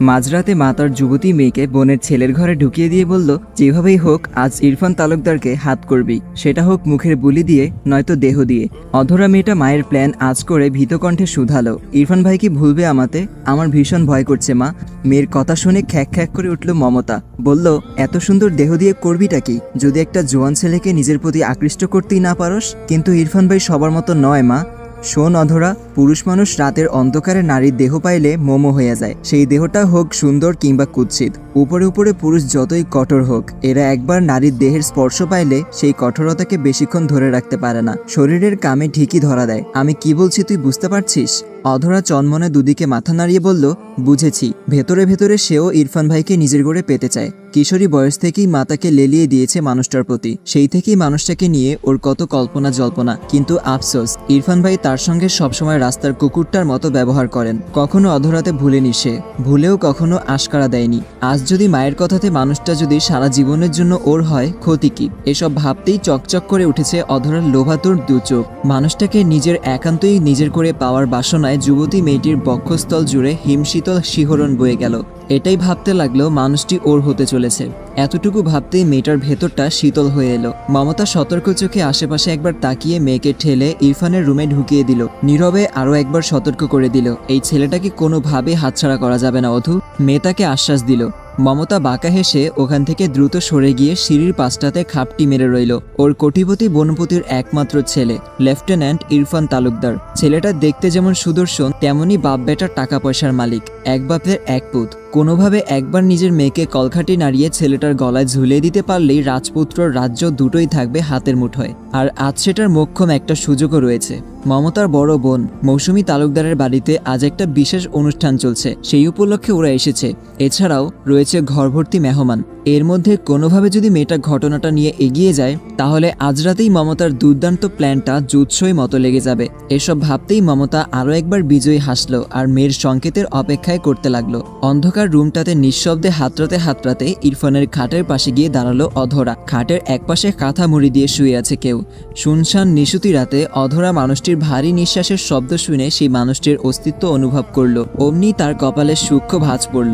মাঝরাতে মা তার যুবতী মেয়েকে বোনের ছেলের ঘরে ঢুকিয়ে দিয়ে বলল, যেভাবেই হোক আজ ইরফান তালুকদারকে হাত করবি, সেটা হোক মুখের বুলি দিয়ে নয়তো দেহ দিয়ে। অধরা মেয়েটা মায়ের প্ল্যান আজ করে ভীত কণ্ঠে শুধালো, ইরফান ভাই কি ভুলবে আমাতে? আমার ভীষণ ভয় করছে মা। মেয়ের কথা শুনে খ্যাক খ্যাক করে উঠল মমতা। বলল, এত সুন্দর দেহ দিয়ে করবিটা কি? যদি একটা জোয়ান ছেলেকে নিজের প্রতি আকৃষ্ট করতেই না পারস। কিন্তু ইরফান ভাই সবার মতো নয় মা। শোন অধরা, পুরুষ মানুষ রাতের অন্ধকারে নারীর দেহ পাইলে মোমো হয়ে যায়। সেই দেহটা হোক সুন্দর কিংবা কুৎসিত, উপরে উপরে পুরুষ যতই কঠোর হোক, এরা একবার নারীর দেহের স্পর্শ পাইলে সেই কঠোরতাকে বেশিক্ষণ ধরে রাখতে পারে না। শরীরের কামে ঠিকই ধরা দেয়। আমি কি বলছি তুই বুঝতে পারছিস? অধরা চনমনে দুদিকে মাথা নাড়িয়ে বলল, বুঝেছি। ভেতরে ভেতরে সেও ইরফান ভাইকে নিজের গড়ে পেতে চায়। কিশোরী বয়স থেকেই মাতাকে লেলিয়ে দিয়েছে মানুষটার প্রতি। সেই থেকেই মানুষটাকে নিয়ে ওর কত কল্পনা জল্পনা। কিন্তু আফসোস, ইরফান ভাই তার সঙ্গে সবসময় রাস্তার কুকুরটার মতো ব্যবহার করেন। কখনো অধরাতে ভুলেনি সে, ভুলেও কখনো আশকারা দেয়নি। আজ যদি মায়ের কথাতে মানুষটা যদি সারা জীবনের জন্য ওর হয়, ক্ষতি কি? এসব ভাবতেই চকচক করে উঠেছে অধরার লোভাতুর দু চোখ। মানুষটাকে নিজের একান্তই নিজের করে পাওয়ার বাসনায় যুবতী মেয়েটির বক্ষস্থল জুড়ে হিমশীতল শিহরণ বয়ে গেল। এটাই ভাবতে লাগলো মানুষটি ওর হতে চলেছে। এতটুকু ভাবতেই মেয়েটার ভেতরটা শীতল হয়ে এলো। মমতা সতর্ক চোখে আশেপাশে একবার তাকিয়ে মেয়েকে ঠেলে ইরফানের রুমে ঢুকিয়ে দিল। নীরবে আরো একবার সতর্ক করে দিল, এই ছেলেটাকে কোনোভাবে হাতছাড়া করা যাবে না অধু। মেয়ে তাকে আশ্বাস দিল। মমতা বাঁকা হেসে ওখান থেকে দ্রুত সরে গিয়ে সিঁড়ির পাশটাতে খাপটি মেরে রইল। ওর কোটিপতি বনপতির একমাত্র ছেলে লেফটেন্যান্ট ইরফান তালুকদার। ছেলেটা দেখতে যেমন সুদর্শন, তেমনি বাপ বেটার টাকা পয়সার মালিক। এক বাপের এক পুত। কোনোভাবে একবার নিজের মেয়েকে কলখাটি নাড়িয়ে ছেলেটার গলায় ঝুলিয়ে দিতে পারলেই রাজপুত্র রাজ্য দুটোই থাকবে হাতের মুঠোয়। আর আজ সেটার মোক্ষম একটা সুযোগও রয়েছে। মমতার বড় বোন মৌসুমী তালুকদারের বাড়িতে আজ একটা বিশেষ অনুষ্ঠান চলছে, সেই উপলক্ষে ওরা এসেছে। এছাড়াও রয়েছে ঘরভর্তি মেহমান। এর মধ্যে কোনোভাবে যদি মেয়েটা ঘটনাটা নিয়ে এগিয়ে যায়, তাহলে আজ রাতেই মমতার দুর্দান্ত প্ল্যানটা জুৎসই মতো লেগে যাবে। এসব ভাবতেই মমতা আরও একবার বিজয়ী হাসলো আর মেয়ের সংকেতের অপেক্ষায় করতে লাগলো। অন্ধকার রুমটাতে নিঃশব্দে হাতড়াতে ইরফানের খাটের পাশে গিয়ে দাঁড়ালো অধরা। খাটের একপাশে কাঁথা মুড়ি দিয়ে শুয়ে আছে কেউ। শুনশান নিশুতি রাতে অধরা মানুষটির ভারী নিঃশ্বাসের শব্দ শুনে সেই মানুষটির অস্তিত্ব অনুভব করলো। অমনি তার কপালে সূক্ষ্ম ভাঁজ পড়ল।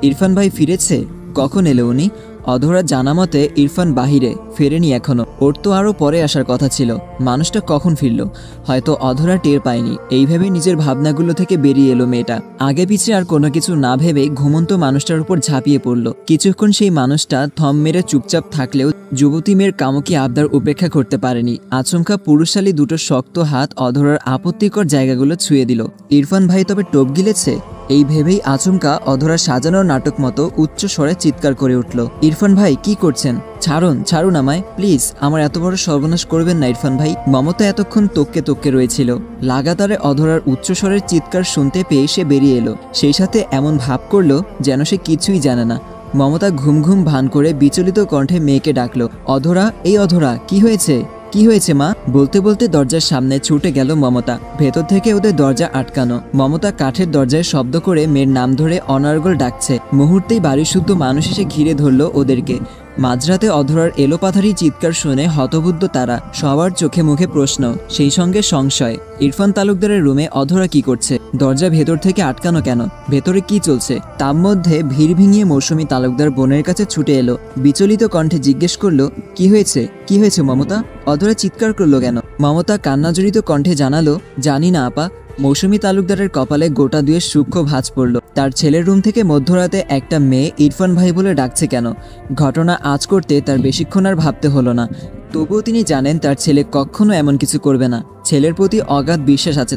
ইরফান ভাই ফিরেছে? কখন এলো উনি? অধরা জানা মতে ইরফান বাহিরে, ফেরেনি এখনো। ওর তো আরও পরে আসার কথা ছিল। মানুষটা কখন ফিরল? হয়তো অধরা টের পায়নি। এই ভেবে নিজের ভাবনাগুলো থেকে বেরিয়ে এলো মেয়েটা। আগে পিছে আর কোনো কিছু না ভেবে ঘুমন্ত মানুষটার উপর ঝাঁপিয়ে পড়ল। কিছুক্ষণ সেই মানুষটা থম মেরে চুপচাপ থাকলেও যুবতী মেয়ের কামকি আবদার উপেক্ষা করতে পারেনি। আচমকা পুরুষালী দুটো শক্ত হাত অধরার আপত্তিকর জায়গাগুলো ছুঁয়ে দিল। ইরফান ভাই তবে টোপ গিলেছে? এই ভেবেই আচমকা অধরা সাজানোর নাটক মতো উচ্চ স্বরে চিৎকার করে উঠল, ইরফান ভাই কি করছেন? ছাড়ুন আমায় প্লিজ। আমার এত বড় সর্বনাশ করবেন না ইরফান ভাই। মমতা এতক্ষণ তোক্কে রয়েছিল। লাগাতারে অধরার উচ্চস্বরের চিৎকার শুনতে পেয়ে সে বেরিয়ে এলো। সেই সাথে এমন ভাব করলো যেন সে কিছুই জানে না। মমতা ঘুম ভান করে বিচলিত কণ্ঠে মেয়েকে ডাকলো, অধরা, এই অধরা, কি হয়েছে? কি হয়েছে মা? বলতে বলতে দরজার সামনে ছুটে গেল মমতা। ভেতর থেকে ওদের দরজা আটকানো। মমতা কাঠের দরজায় শব্দ করে মেয়ের নাম ধরে অনর্গল ডাকছে। মুহূর্তেই বাড়ির শুদ্ধ মানুষ এসে ঘিরে ধরল ওদেরকে। মাঝরাতে অধরার এলোপাথারি চিৎকার শুনে হতবুদ্ধ তারা। সবার চোখে মুখে প্রশ্ন, সেই সঙ্গে সংশয়। ইরফান তালুকদারের রুমে অধরা কি করছে? দরজা ভেতর থেকে আটকানো কেন? ভেতরে কি চলছে? তার মধ্যে ভিড় ভিঙিয়ে মৌসুমী তালুকদার বোনের কাছে ছুটে এলো। বিচলিত কণ্ঠে জিজ্ঞেস করলো, কি হয়েছে মমতা? অধরা চিৎকার করলো কেন? মমতা কান্নাজড়িত কণ্ঠে জানালো, জানি না আপা। মৌসুমী তালুকদারের কপালে গোটা দুয়ের সূক্ষ্ম ভাঁজ পড়ল। তার ছেলের রুম থেকে মধ্যরাতে একটা মেয়ে ইরফান ভাই বলে ডাকছে কেন? ঘটনা আঁচ করতে তার বেশিক্ষণ আর ভাবতে হলো না। তবুও তিনি জানেন তার ছেলে কখনো এমন কিছু করবে না। ছেলের প্রতি অগাধ বিশ্বাস আছে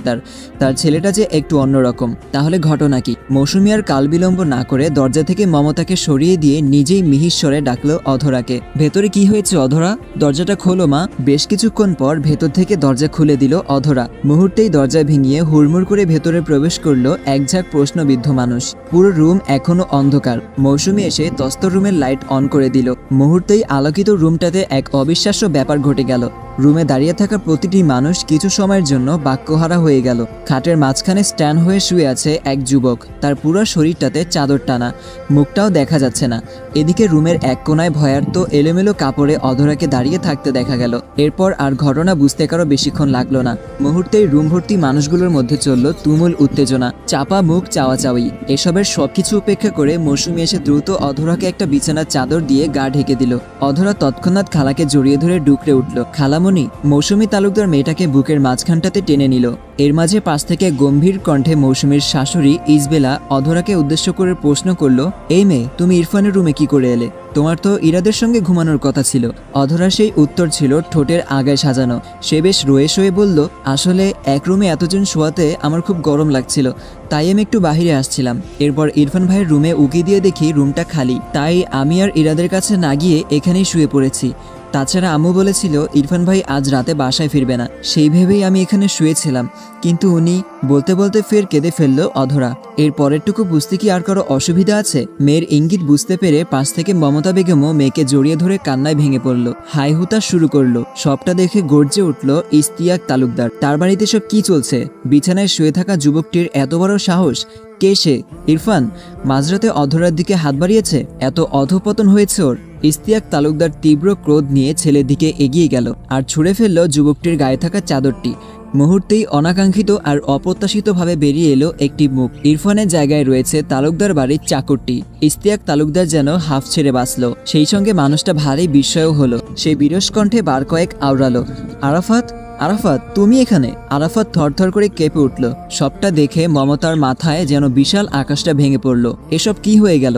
তার ছেলেটা যে একটু অন্যরকম। তাহলে ঘটনা কি? মৌসুমী আর কাল বিলম্ব না করে দরজা থেকে মমতাকে সরিয়ে দিয়ে নিজেই মিহিস্বরে ডাকলো অধরাকে। ভেতরে কি হয়েছে অধরা? দরজাটা খোলো মা। বেশ কিছুক্ষণ পর ভেতর থেকে দরজা খুলে দিল অধরা। মুহূর্তেই দরজা ভেঙিয়ে হুড়মুড় করে ভেতরে প্রবেশ করলো একঝাঁক প্রশ্নবিদ্ধ মানুষ। পুরো রুম এখনো অন্ধকার। মৌসুমী এসে তস্তর রুমের লাইট অন করে দিল। মুহূর্তেই আলোকিত রুমটাতে এক অবিশ্বাস্য ব্যাপার ঘটে গেল। রুমে দাঁড়িয়ে থাকা প্রতিটি মানুষ কিছু সময়ের জন্য বাক্যহারা হয়ে গেল। খাটের মাঝখানে স্ট্যান্ড হয়ে শুয়ে আছে এক যুবক, তার পুরো শরীরটাতে চাদর টানা, মুখটাও দেখা যাচ্ছে না। এদিকে রুমের এক কোনায় ভয়ার্ত এলোমেলো কাপড়ে অধরাকে দাঁড়িয়ে থাকতে দেখা গেল। এরপর আর ঘটনা বুঝতে কারো বেশিক্ষণ লাগলো না। মুহূর্তেই রুম ভর্তি মানুষগুলোর মধ্যে চলল তুমুল উত্তেজনা, চাপা মুখ, চাওয়াচাওয়ি। এসবের সবকিছু উপেক্ষা করে মৌসুমী এসে দ্রুত অধরাকে একটা বিছানার চাদর দিয়ে গা ঢেকে দিল। অধরা তৎক্ষণাৎ খালাকে জড়িয়ে ধরে ডুকরে উঠল। খালামণি। মৌসুমী তালুকদার মেয়েটাকে বুকের মাঝখানটাতে টেনে নিল। এর মাঝে পাশ থেকে গম্ভীর কণ্ঠে মৌসুমীর শাশুড়ি ইসবেলা অধরাকে উদ্দেশ্য করে প্রশ্ন করল, এই মেয়ে, তুমি ইরফানের রুমে কি করে এলে? তোমার তো ইরাদের সঙ্গে ঘুমানোর কথা ছিল। অধরা সেই উত্তর ছিল ঠোঁটের আগায় সাজানো। সে বেশ রয়ে শয়ে বলল, আসলে এক রুমে এতজন শোয়াতে আমার খুব গরম লাগছিল, তাই আমি একটু বাহিরে আসছিলাম। এরপর ইরফান ভাইয়ের রুমে উকি দিয়ে দেখি রুমটা খালি, তাই আমি আর ইরাদের কাছে না গিয়ে এখানেই শুয়ে পড়েছি। তাছাড়া আম্মু বলেছিল ইরফান ভাই আজ রাতে বাসায় ফিরবে না, সেই ভেবেই আমি এখানে শুয়েছিলাম। কিন্তু উনি বলতে বলতে ফের কেঁদে ফেললো অধরা। এর পরেরটুকু বুঝতে কি আর কারো অসুবিধা আছে? মেয়ের ইঙ্গিত বুঝতে পেরে পাশ থেকে মমতা বেগমও মেয়েকে জড়িয়ে ধরে কান্নায় ভেঙে পড়ল, হাই হুতাশ শুরু করলো। সবটা দেখে গর্জে উঠল ইশতিয়াক তালুকদার। তার বাড়িতে সব কি চলছে? বিছানায় শুয়ে থাকা যুবকটির এত বড় সাহস! কে সে? ইরফান মাঝরাতে অধরার দিকে হাত বাড়িয়েছে? এত অধপতন হয়েছে ওর? ইশতিয়াক তালুকদার তীব্র ক্রোধ নিয়ে ছেলের দিকে এগিয়ে গেল আর ছুঁড়ে ফেলল যুবকটির গায়ে থাকা চাদরটি। মুহূর্তেই অনাকাঙ্ক্ষিত আর অপ্রত্যাশিতভাবে বেরিয়ে এলো একটি মুখ। ইরফানের জায়গায় রয়েছে তালুকদার বাড়ির চাকরটি। ইশতিয়াক তালুকদার যেন হাফ ছেড়ে বাঁচল, সেই সঙ্গে মানুষটা ভারী বিস্ময়ও হলো। সে বিরস কণ্ঠে বার কয়েক আওড়ালো, আরাফাত, আরাফাত, তুমি এখানে? আরাফাত থরথর করে কেঁপে উঠল। সবটা দেখে মমতার মাথায় যেন বিশাল আকাশটা ভেঙে পড়ল। এসব কি হয়ে গেল?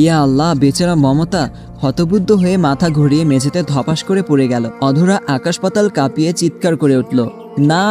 ইয়া আল্লাহ, বেচারা মমতা হতবুদ্ধ হয়ে মাথা ঘুরিয়ে মেঝেতে ধপাস করে পড়ে গেল। অধরা আকাশ পাতাল কাঁপিয়ে চিৎকার করে উঠল, না!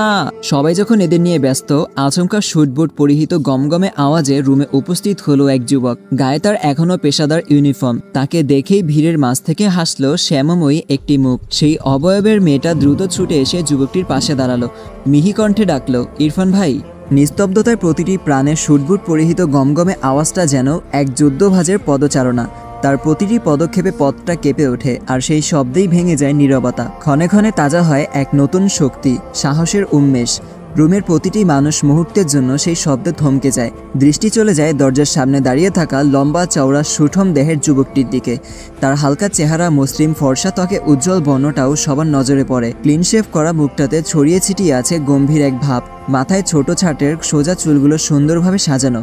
সবাই যখন এদের নিয়ে ব্যস্ত, আচমকা শুটবুট পরিহিত গমগমে আওয়াজে রুমে উপস্থিত হলো এক যুবক। গায়ে তার এখনো পেশাদার ইউনিফর্ম। তাকে দেখেই ভিড়ের মাঝ থেকে হাসলো শ্যামময়ী একটি মুখ। সেই অবয়বের মেয়েটা দ্রুত ছুটে এসে যুবকটির পাশে দাঁড়ালো, মিহি কণ্ঠে ডাকলো, ইরফান ভাই। নিস্তব্ধতায় প্রতিটি প্রাণের শুটবুট পরিহিত গমগমে আওয়াজটা যেন এক যুদ্ধভাজের পদচারণা। তার প্রতিটি পদক্ষেপে পথটা কেঁপে ওঠে, আর সেই শব্দেই ভেঙে যায় নীরবতা। ক্ষণে ক্ষণে তাজা হয় এক নতুন শক্তি, সাহসের উন্মেষ। রুমের প্রতিটি মানুষ মুহূর্তের জন্য সেই শব্দে থমকে যায়। দৃষ্টি চলে যায় দরজার সামনে দাঁড়িয়ে থাকা লম্বা চওড়া সুঠম দেহের যুবকটির দিকে। তার হালকা চেহারা, মসৃণ ফর্সা ত্বকে উজ্জ্বল বর্ণটাও সবার নজরে পড়ে। ক্লিন শেভ করা মুখটাতে ছড়িয়ে ছিটিয়ে আছে গম্ভীর এক ভাব। মাথায় ছোট ছাটের সোজা চুলগুলো সুন্দরভাবে সাজানো,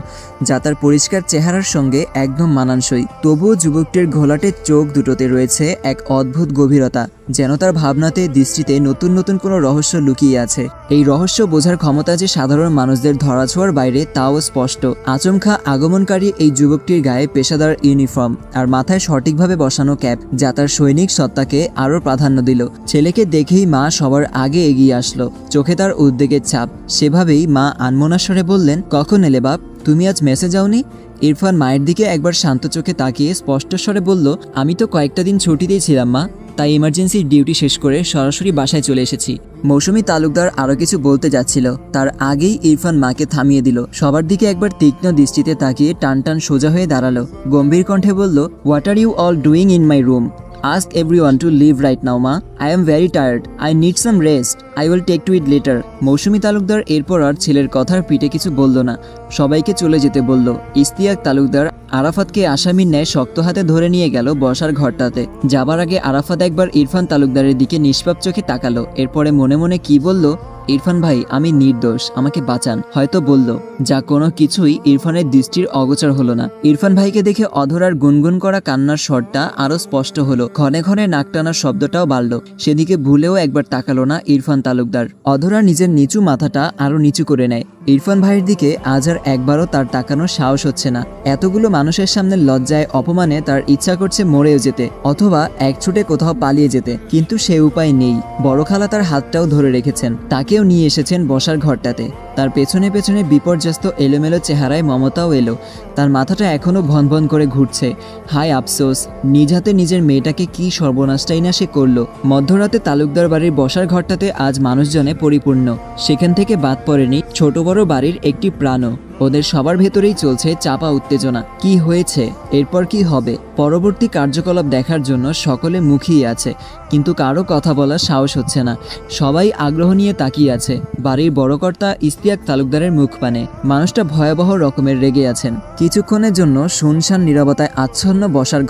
যা তার পরিষ্কার চেহারার সঙ্গে একদম মানানসই। তবুও যুবকটির ঘোলাটে চোখ দুটোতে রয়েছে এক অদ্ভুত গভীরতা, যেন তার ভাবনাতে, দৃষ্টিতে নতুন নতুন কোনো রহস্য লুকিয়ে আছে। এই রহস্য বোঝার ক্ষমতা যে সাধারণ মানুষদের ধরাছোঁয়ার বাইরে, তাও স্পষ্ট। আচমকা আগমনকারী এই যুবকটির গায়ে পেশাদার ইউনিফর্ম আর মাথায় সঠিকভাবে বসানো ক্যাপ, যা তার সৈনিক সত্তাকে আরও প্রাধান্য দিল। ছেলেকে দেখেই মা সবার আগে এগিয়ে আসলো, চোখে তার উদ্বেগের ছাপ। সেভাবেই মা আনমনার স্বরে বললেন, কখন এলে বাপ? তুমি আজ মেসে যাওনি? ইরফান মায়ের দিকে একবার শান্ত চোখে তাকিয়ে স্পষ্ট স্বরে বলল, আমি তো কয়েকটা দিন ছুটিতেই ছিলাম মা, তাই ইমার্জেন্সি ডিউটি শেষ করে সরাসরি বাসায় চলে এসেছি। মৌসুমী তালুকদার আরও কিছু বলতে যাচ্ছিল, তার আগেই ইরফান মাকে থামিয়ে দিল। সবার দিকে একবার তীক্ষ্ণ দৃষ্টিতে তাকিয়ে টান টান সোজা হয়ে দাঁড়ালো। গম্ভীর কণ্ঠে বলল, what are you all doing in my room? Ask everyone to leave right now, ma. I am very tired. I need some rest. I will take to it later. মৌসুমী তালুকদার এরপর আর ছেলের কথার পিঠে কিছু বলল না, সবাইকে চলে যেতে বলল। ইশতিয়াক তালুকদার আরাফাতকে আসামির ন্যায় শক্ত হাতে ধরে নিয়ে গেল বসার ঘরটাতে। যাবার আগে আরাফাত একবার ইরফান তালুকদারের দিকে নিষ্পাপ চোখে তাকালো। এরপরে মনে মনে কি বলল, ইরফান ভাই, আমি নির্দোষ, আমাকে বাঁচান, হয়তো বলল। যা কোনো কিছুই ইরফানের দৃষ্টির অগোচর হলো না। ইরফান ভাইকে দেখে অধরার গুনগুন করা কান্নার স্বরটা আরো স্পষ্ট হলো। ক্ষণে ক্ষণে নাক টানার শব্দটাও বাড়ল। সেদিকে ভুলেও একবার তাকালো না ইরফান তালুকদার। অধরা নিজের নিচু মাথাটা আরো নিচু করে নেয়। ইরফান ভাইয়ের দিকে আজ আর একবারও তার তাকানোর সাহস হচ্ছে না। এতগুলো মানুষের সামনে লজ্জায় অপমানে তার ইচ্ছা করছে মরেও যেতে, অথবা এক ছুটে কোথাও পালিয়ে যেতে, কিন্তু সে উপায় নেই। বড় খালা তার হাতটাও ধরে রেখেছেন, তাকেও নিয়ে এসেছেন বসার ঘরটাতে। তার পেছনে পেছনে বিপর্যস্ত এলোমেলো চেহারায় মমতাও এলো। তার মাথাটা এখনো ভনভন করে ঘুরছে। হায় আফসোস, নিজ হাতে নিজের মেয়েটাকে কি সর্বনাশটাই না সে করলো। মধ্যরাতে তালুকদার বাড়ির বসার ঘরটাতে আজ মানুষজনে পরিপূর্ণ। সেখান থেকে বাদ পড়েনি ছোট বড় বাড়ির একটি প্রাণও। ওদের সবার ভেতরেই চলছে চাপা উত্তেজনা। কি হয়েছে, এরপর কি হবে, পরবর্তী কার্যকলাপ দেখার জন্য সকলে মুখিয়ে আছে, কিন্তু কারো কথা বলার সাহস হচ্ছে না। সবাই আগ্রহ নিয়ে তাকিয়ে আছে বাড়ির বড়কর্তা ইশতিয়াক তালুকদারের মুখপানে। মানুষটা ভয়াবহ রকমের রেগে আছেন। কিছুক্ষণের জন্য শুনশান নীরবতায় আচ্ছন্ন বসার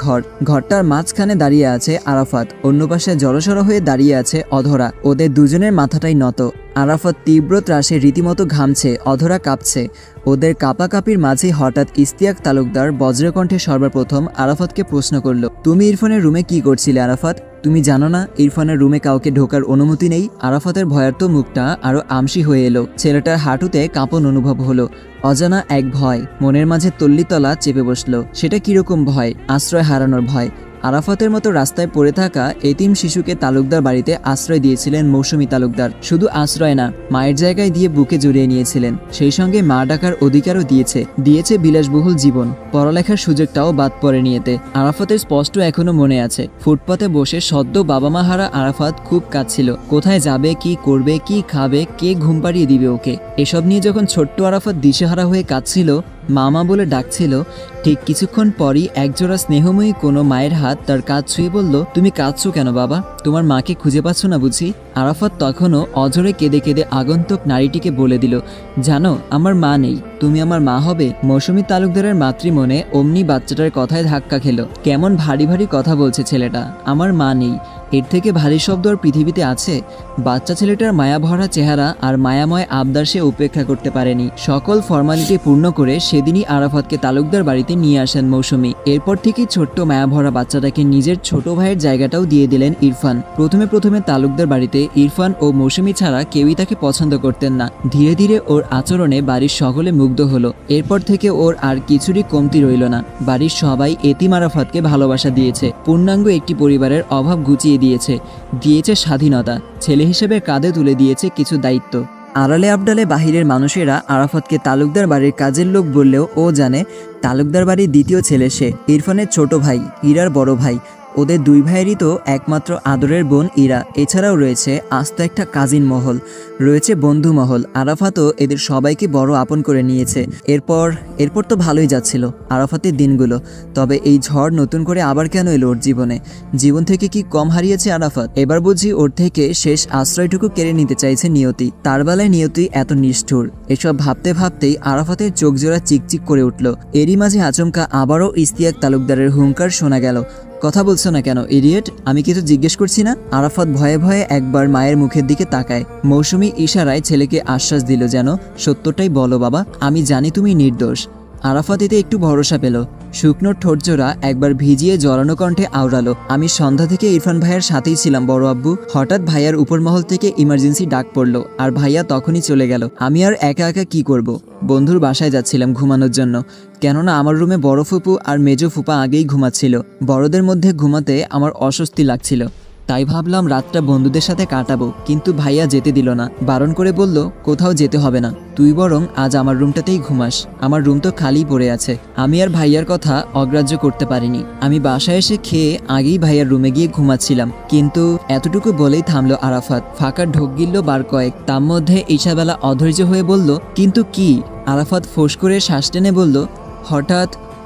ঘরটার মাঝখানে দাঁড়িয়ে আছে আরাফাত, অন্য পাশে জড়সড় হয়ে দাঁড়িয়ে আছে অধরা। ওদের দুজনের মাথাটাই নত। আরাফাত তীব্র ত্রাসে রীতিমতো ঘামছে, অধরা কাঁপছে। ওদের কাঁপাকাঁপির মাঝে হঠাৎ ইশতিয়াক তালুকদার বজ্রকণ্ঠে সর্বপ্রথম আরাফাতকে প্রশ্ন করল, তুমি ইরফানের রুমে কি করছিলে আরাফাত? তুমি জানো না ইরফানের রুমে কাউকে ঢোকার অনুমতি নেই? আরাফাতের ভয়ার্ত মুখটা আরো আমসি হয়ে এলো। ছেলেটার হাঁটুতে কাঁপন অনুভব হলো। অজানা এক ভয় মনের মাঝে তল্লিতলা চেপে বসলো। সেটা কিরকম ভয়? আশ্রয় হারানোর ভয়। আরাফাতের মতো রাস্তায় পড়ে থাকা এতিম শিশুকে তালুকদার বাড়িতে আশ্রয় দিয়েছিলেন মৌসুমী তালুকদার। শুধু আশ্রয় না, মায়ের জায়গায় দিয়ে বুকে জড়িয়ে নিয়েছিলেন। সেই সঙ্গে মা ডাকার অধিকারও দিয়েছে বিলাসবহুল জীবন। পড়ালেখার সুযোগটাও বাদ পড়েনি এতে। আরাফাতের স্পষ্ট এখনো মনে আছে, ফুটপাতে বসে সদ্য বাবা মা হারা আরাফাত খুব কাঁদছিল। কোথায় যাবে, কি করবে, কি খাবে, কে ঘুম পাড়িয়ে দিবে ওকে, এসব নিয়ে যখন ছোট্ট আরাফাত দিশেহারা হয়ে কাঁদছিল, মামা বলে ডাকছিল, ঠিক কিছুক্ষণ পরই একজোড়া স্নেহময়ী কোনো মায়ের হাত তার কাঁধ ছুঁয়ে বলল, তুমি কাঁদছো কেন বাবা? তোমার মাকে খুঁজে পাচ্ছ না বুঝি? আরাফাত তখনও অঝরে কেঁদে কেঁদে আগন্তুক নারীটিকে বলে দিল, জানো আমার মা নেই, তুমি আমার মা হবে। মৌসুমী তালুকদারের মাতৃমনে অমনি বাচ্চাটার কথায় ধাক্কা খেলো। কেমন ভারী ভারী কথা বলছে ছেলেটা, আমার মা নেই, এর থেকে ভারী শব্দ আর পৃথিবীতে আছে? বাচ্চা ছেলেটার মায়াভরা চেহারা আর মায়াময় আবদার সে উপেক্ষা করতে পারেনি। সকল ফর্মালিটি পূর্ণ করে সেদিনই আরাফাতকে তালুকদার বাড়িতে নিয়ে আসেন মৌসুমী। এরপর থেকেই ছোট্ট মায়াভরা বাচ্চাটাকে নিজের ছোট ভাইয়ের জায়গাটাও দিয়ে দিলেন ইরফান। প্রথমে তালুকদার বাড়িতে ইরফান ও মৌসুমী ছাড়া কেউই তাকে পছন্দ করতেন না। ধীরে ধীরে ওর আচরণে বাড়ির সকলে মুগ্ধ হলো। এরপর থেকে ওর আর কিছুরই কমতি রইল না। বাড়ির সবাই এতিম আরাফাতকে ভালোবাসা দিয়েছে। পূর্ণাঙ্গ একটি পরিবারের অভাব ঘুচিয়ে দিয়েছে স্বাধীনতা। ছেলে হিসেবে কাঁধে তুলে দিয়েছে কিছু দায়িত্ব। আড়ালে আবডালে বাহিরের মানুষেরা আরাফাতকে তালুকদার বাড়ির কাজের লোক বললেও ও জানে তালুকদার বাড়ির দ্বিতীয় ছেলে সে, ইরফানের ছোট ভাই, ইরার বড় ভাই। ওদের দুই ভাইয়েরই তো একমাত্র আদরের বোন ইরা। এছাড়াও রয়েছে আস্ত একটা কাজিন মহল, রয়েছে বন্ধু মহল। আরাফাতও এদের সবাইকে বড় আপন করে নিয়েছে। এরপর তো ভালোই যাচ্ছিল আরাফাতের দিনগুলো। তবে এই ঝড় নতুন করে আবার কেন এলো ওর জীবনে? জীবন থেকে কি কম হারিয়েছে আরাফাত? এবার বুঝি ওর থেকে শেষ আশ্রয়টুকু কেড়ে নিতে চাইছে নিয়তি। তার বেলায় নিয়তি এত নিষ্ঠুর। এসব ভাবতে ভাবতেই আরাফাতের চোখ জোড়া চিকচিক করে উঠল। এরই মাঝে আচমকা আবারও ইশতিয়াক তালুকদারের হুঙ্কার শোনা গেল, কথা বলছো না কেন ইডিয়েট? আমি কিছু জিজ্ঞেস করছি না? আরাফাত ভয়ে ভয়ে একবার মায়ের মুখের দিকে তাকায়। মৌসুমী ইশারায় ছেলেকে আশ্বাস দিল, যেন সত্যটাই বলো বাবা, আমি জানি তুমি নির্দোষ। আরাফাত এতে একটু ভরসা পেল। শুকনো ঠোঁটজোড়া একবার ভিজিয়ে জড়ানো কণ্ঠে আওড়ালো, আমি সন্ধ্যা থেকে ইরফান ভাইয়ের সাথেই ছিলাম বড় আব্বু। হঠাৎ ভাইয়ার উপর মহল থেকে ইমার্জেন্সি ডাক পড়লো আর ভাইয়া তখনই চলে গেল। আমি আর একা একা কি করব? বন্ধুর বাসায় যাচ্ছিলাম ঘুমানোর জন্য, কেননা আমার রুমে বড় ফুপু আর মেজো ফুপা আগেই ঘুমাচ্ছিল। বড়দের মধ্যে ঘুমাতে আমার অস্বস্তি লাগছিল, তাই ভাবলাম রাতটা বন্ধুদের সাথে কাটাবো। কিন্তু ভাইয়া যেতে দিল না, বারণ করে বলল, কোথাও যেতে হবে না, তুই বরং আজ আমার রুমটাতেই ঘুমাস। আমার রুম তো খালি পড়ে আছে। আমি আর ভাইয়ার কথা অগ্রাহ্য করতে পারিনি। আমি বাসায় এসে খেয়ে আগেই ভাইয়ার রুমে গিয়ে ঘুমাচ্ছিলাম। কিন্তু এতটুকু বলেই থামলো আরাফাত। ফাঁকা ঢোক গিলল বার কয়েক। তার মধ্যে ঈশাবেলা অধৈর্য হয়ে বলল, কিন্তু কি? আরাফাত ফোঁস করে শ্বাস টেনে বলল,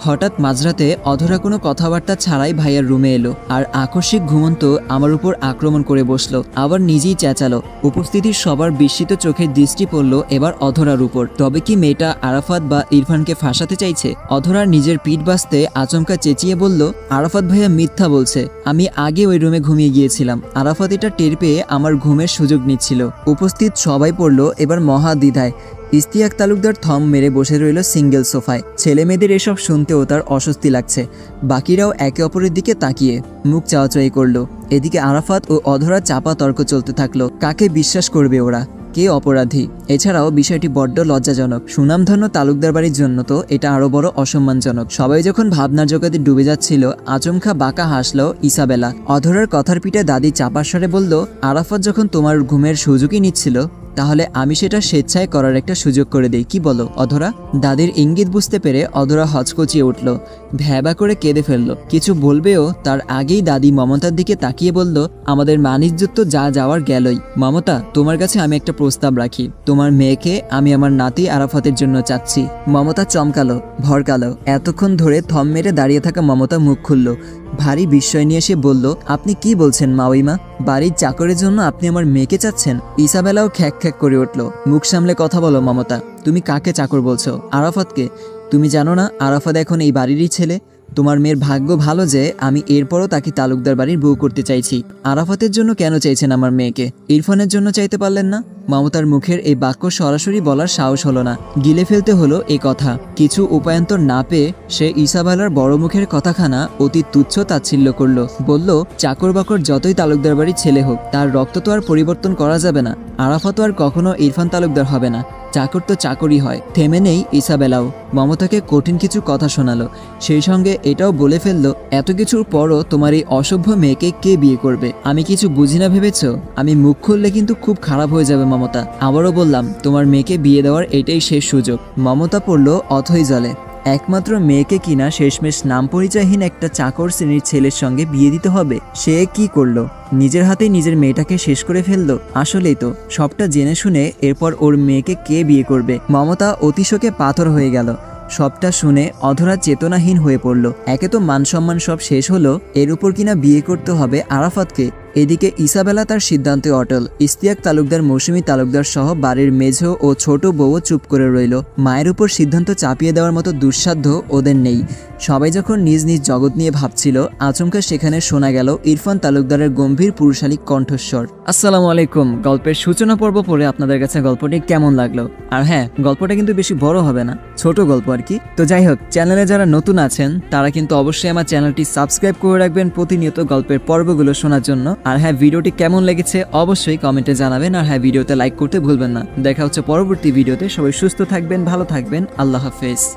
হঠাৎ মাঝরাতে অধরা কোনো কথাবার্তা ছাড়াই ভাইয়ার রুমে এলো আর আকস্মিক ঘুমন্ত আমার উপর আক্রমণ করে বসলো। আবার নিজেই চেঁচালো। উপস্থিতির সবার বিস্মিত চোখের দৃষ্টি পড়ল এবার অধরার উপর। তবে কি মেয়েটা আরাফাত বা ইরফানকে ফাঁসাতে চাইছে? অধরার নিজের পিঠ বাঁচতে আচমকা চেঁচিয়ে বলল, আরাফাত ভাইয়া মিথ্যা বলছে, আমি আগে ওই রুমে ঘুমিয়ে গিয়েছিলাম। আরাফাত এটা টের পেয়ে আমার ঘুমের সুযোগ নিচ্ছিল। উপস্থিত সবাই পড়ল এবার মহা দ্বিধায়। ইশতিয়াক তালুকদার থম মেরে বসে রইল সিঙ্গেল সোফায়। ছেলে মেয়েদের এসব শুনতেও তার অস্বস্তি লাগছে। বাকিরাও একে অপরের দিকে তাকিয়ে মুখ চাওয়াচাই করলো। এদিকে আরাফাত ও অধরা চাপা তর্ক চলতে থাকলো। কাকে বিশ্বাস করবে ওরা? কে অপরাধী? এছাড়াও বিষয়টি বড্ড লজ্জাজনক। সুনামধন্য তালুকদার বাড়ির জন্য তো এটা আরো বড় অসম্মানজনক। সবাই যখন ভাবনার জগতে ডুবে যাচ্ছিল, আচমকা বাঁকা হাসলো ইসাবেলা। অধরার কথার পিঠে দাদি চাপা স্বরে বলল, আরাফাত যখন তোমার ঘুমের সুযোগই নিচ্ছিল, তাহলে আমি সেটা স্বেচ্ছায় করার একটা সুযোগ করে দিই, কি বলো অধরা? দাদির ইঙ্গিত বুঝতে পেরে অধরা হচকচিয়ে উঠল। ভ্যাবা করে কেঁদে ফেলল। কিছু বলবেও তার আগেই দাদি মমতার দিকে তাকিয়ে বলল, আমাদের মান-ইজ্জত তো যা যাওয়ার গেলই। মমতা, তোমার কাছে আমি একটা প্রস্তাব রাখি। তোমার মেয়েকে আমি আমার নাতি আরাফাতের জন্য চাচ্ছি। মমতা চমকালো, ভরকালো। এতক্ষণ ধরে থম মেরে দাঁড়িয়ে থাকা মমতা মুখ খুলল। ভারী বিস্ময় নিয়ে সে বলল, আপনি কি বলছেন মাউইমা? বাড়ির চাকরের জন্য আপনি আমার মেয়েকে চাচ্ছেন? ইসাবেলাও খ্যাক খ্যাক করে উঠল। মুখ সামলে কথা বলো মমতা। তুমি কাকে চাকর বলছো? আরাফাতকে। তুমি জানো না আরাফাত এখন এই বাড়িরই ছেলে? তোমার মেয়ের ভাগ্য ভালো যে আমি এরপরও তাকে তালুকদার বাড়ির বউ করতে চাইছি। আরাফাতের জন্য কেন চাইছেন আমার মেয়েকে? ইরফানের জন্য চাইতে পারলেন না? মমতার মুখের এই বাক্য সরাসরি বলার সাহস হলো না, গিলে ফেলতে হলো এই কথা। কিছু উপায়ন্তর না পেয়ে সে ইসাবেলার বড় মুখের কথাখানা অতি তুচ্ছ তাচ্ছিল্য করল। বলল, চাকর বাকর যতই তালুকদার বাড়ির ছেলে হোক, তার রক্ত তো আর পরিবর্তন করা যাবে না। আরাফাত আর কখনো ইরফান তালুকদার হবে না। চাকর তো চাকরই হয়। থেমে নেই ইসাবেলাও। মমতাকে কঠিন কিছু কথা শোনালো। সেই সঙ্গে এটাও বলে ফেললো, এত কিছুর পরও তোমার এই অসভ্য মেয়েকে কে বিয়ে করবে? আমি কিছু বুঝি না ভেবেছ? আমি মুখ খুললে কিন্তু খুব খারাপ হয়ে যাবে মমতা। আবারও বললাম, তোমার মেয়েকে বিয়ে দেওয়ার এটাই শেষ সুযোগ। মমতা পড়ল অথই জলে। একমাত্র মেয়েকে কিনা শেষমেশ নাম পরিচয়হীন একটা চাকর শ্রেণীর ছেলের সঙ্গে বিয়ে দিতে হবে। সে কি করলো? নিজের হাতেই নিজের মেয়েটাকে শেষ করে ফেললো। আসলেই তো, সবটা জেনে শুনে এরপর ওর মেয়েকে কে বিয়ে করবে? মমতা অতিশোকে পাথর হয়ে গেল। সবটা শুনে অধরা চেতনাহীন হয়ে পড়ল। একে তো মান সম্মান সব শেষ হলো, এর উপর কিনা বিয়ে করতে হবে আরাফাতকে। এদিকে ইসাবেলা তার সিদ্ধান্তে অটল। ইশতিয়াক তালুকদার, মৌসুমী তালুকদার সহ বাড়ির মেঝ ও ছোট বউও চুপ করে রইল। মায়ের উপর সিদ্ধান্ত চাপিয়ে দেওয়ার মতো দুঃসাধ্য ওদের নেই। সবাই যখন নিজ নিজ জগৎ নিয়ে ভাবছিল, আচমকা সেখানে শোনা গেল ইরফান তালুকদারের গম্ভীর পুরুষালী কণ্ঠস্বর। আসসালামু আলাইকুম। গল্পের সূচনা পর্ব পড়ে আপনাদের কাছে গল্পটি কেমন লাগলো? আর হ্যাঁ, গল্পটা কিন্তু বেশি বড় হবে না, ছোট গল্প আর কি। তো যাই হোক, চ্যানেলে যারা নতুন আছেন তারা কিন্তু অবশ্যই আমার চ্যানেলটি সাবস্ক্রাইব করে রাখবেন প্রতিনিয়ত গল্পের পর্বগুলো শোনার জন্য। আর হ্যাঁ, ভিডিওটি কেমন লেগেছে অবশ্যই কমেন্টে জানাবেন। আর হ্যাঁ, ভিডিওতে লাইক করতে ভুলবেন না। দেখা হচ্ছে পরবর্তী ভিডিওতে। সবাই সুস্থ থাকবেন, ভালো থাকবেন। আল্লাহ হাফেজ।